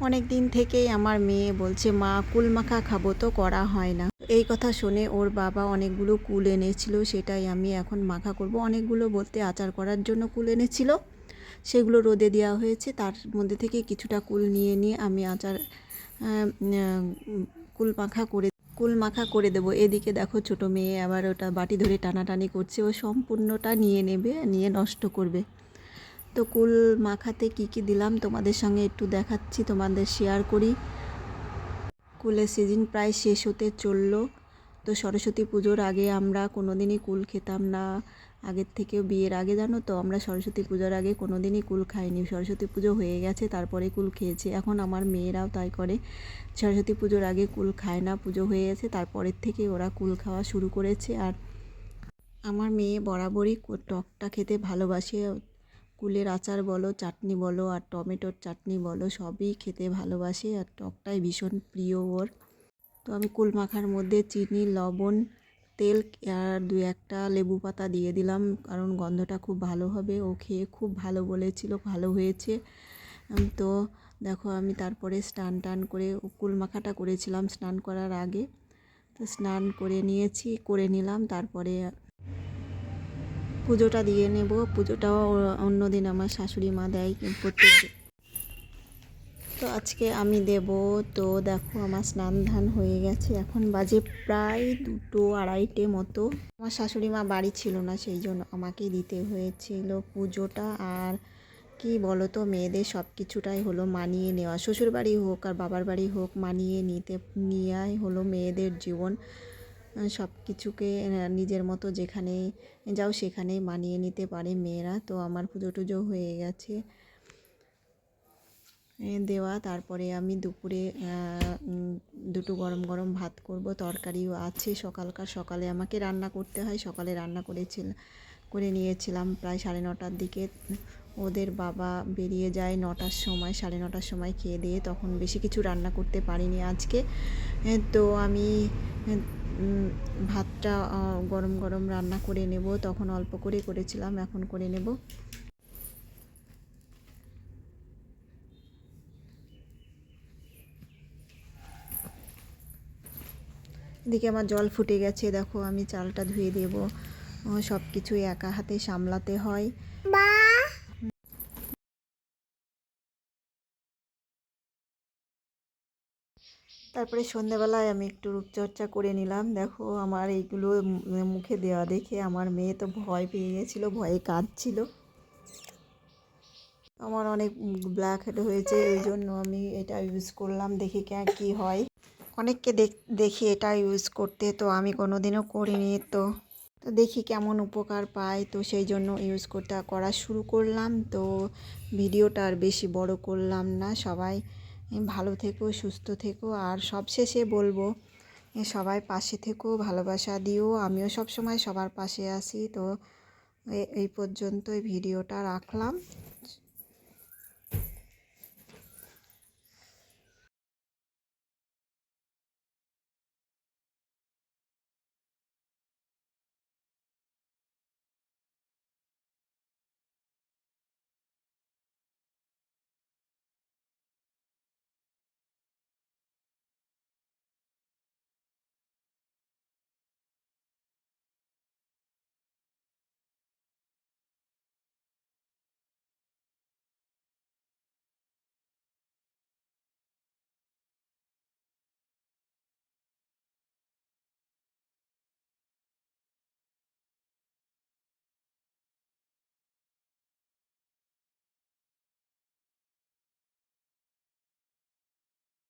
অনেক দিন থেকেই আমার মেয়ে বলছে, মা কুল মাখা খাবো, তো করা হয় না। এই কথা শুনে ওর বাবা অনেকগুলো কুল এনেছিল, সেটাই আমি এখন মাখা করব। অনেকগুলো বলতে আচার করার জন্য কুল এনেছিল, সেগুলো রোদে দেওয়া হয়েছে। তার মধ্যে থেকে কিছুটা কুল নিয়ে নিয়ে আমি আচার কুল মাখা করে দেবো। এদিকে দেখো ছোট মেয়ে আবার ওটা বাটি ধরে টানাটানি করছে, ও সম্পূর্ণটা নিয়ে নেবে, নিয়ে নষ্ট করবে। তো কুল মাখাতে কি কি দিলাম তোমাদের সঙ্গে একটু দেখাচ্ছি, তোমাদের শেয়ার করি। কুলের সিজন প্রায় শেষ হতে চললো। তো সরস্বতী পুজোর আগে আমরা কোনো দিনই কুল খেতাম না, আগের থেকেও বিয়ের আগে জানো তো আমরা সরস্বতী পুজোর আগে কোনো দিনই কুল খাইনি। সরস্বতী পুজো হয়ে গেছে তারপরে কুল খেয়েছি। এখন আমার মেয়েরাও তাই করে, সরস্বতী পুজোর আগে কুল খায় না, পুজো হয়ে গেছে তারপরের থেকে ওরা কুল খাওয়া শুরু করেছে। আর আমার মেয়ে বরাবরই টকটা খেতে ভালোবাসে। কুলের আচার বলো, চাটনি বলো, আর টমেটোর চাটনি বলো, সবই খেতে ভালোবাসে, আর টকটাই ভীষণ প্রিয় ওর। তো আমি কুল মাখার মধ্যে চিনি, লবণ, তেল আর 2-1টা লেবু পাতা দিয়ে দিলাম, কারণ গন্ধটা খুব ভালো হবে। ও খেয়ে খুব ভালো বলেছিল, ভালো হয়েছে। তো দেখো আমি তারপরে স্নান টান করে কুল মাখাটা করেছিলাম স্নান করার আগে। তো স্নান করে নিলাম, তারপরে পুজোটা দিয়ে নেব। পুজোটাও অন্য দিন আমার শাশুড়ি মা দেয় প্রত্যেক দিন, তো আজকে আমি দেব। তো দেখো আমার স্নান ধান হয়ে গেছে, এখন বাজে প্রায় 2-2:30 মতো। আমার শাশুড়ি মা বাড়ি ছিল না, সেই জন্য আমাকেই দিতে হয়েছিল পুজোটা। আর কি বলো তো, মেয়েদের সব কিছুটাই হলো মানিয়ে নেওয়া, শ্বশুর বাড়ি হোক আর বাবার বাড়ি হোক, মানিয়ে নেওয়াই হলো মেয়েদের জীবন। সব কিছুকে নিজের মতো যেখানে যাও সেখানেই মানিয়ে নিতে পারে মেয়েরা। তো আমার পুজো টুজো হয়ে গেছে দেওয়া। তারপরে আমি দুপুরে দুটো গরম গরম ভাত করব, তরকারিও আছে সকালে আমাকে রান্না করতে হয়। সকালে রান্না করে নিয়েছিলাম প্রায় 9:30টার দিকে। ওদের বাবা বেরিয়ে যায় 9টার সময়, 9:30টার সময় খেয়ে দিয়ে, তখন বেশি কিছু রান্না করতে পারিনি আজকে। তো আমি ভাতটা গরম গরম রান্না করে নেব, তখন অল্প করে করেছিলাম, এখন করে নেব। এদিকে আমার জল ফুটে গেছে, দেখো আমি চালটা ধুয়ে দেব। সব কিছু একা হাতে সামলাতে হয়। তারপরে সন্ধ্যেবেলায় আমি একটু রূপচর্চা করে নিলাম। দেখো আমার এইগুলো মুখে দেওয়া দেখে আমার মেয়ে তো ভয় পেয়ে গেছিলো, ভয়ে কাঁদছিল। আমার অনেক ব্ল্যাক হেড হয়েছে, ওই জন্য আমি এটা ইউজ করলাম, দেখি কী হয়। অনেককে দেখি এটা ইউজ করতে, তো আমি কোনো দিনও করিনি। তো দেখি কেমন উপকার পাই, তো সেই জন্য করা শুরু করলাম। তো ভিডিওটা আর বেশি বড় করলাম না। সবাই ভালো থেকো, সুস্থ থেকো, আর সবশেষে বলবো সবাই পাশে থেকো, ভালোবাসা দিও। আমিও সব সময় সবার পাশে আছি। তো এই পর্যন্তই ভিডিওটা রাখলাম।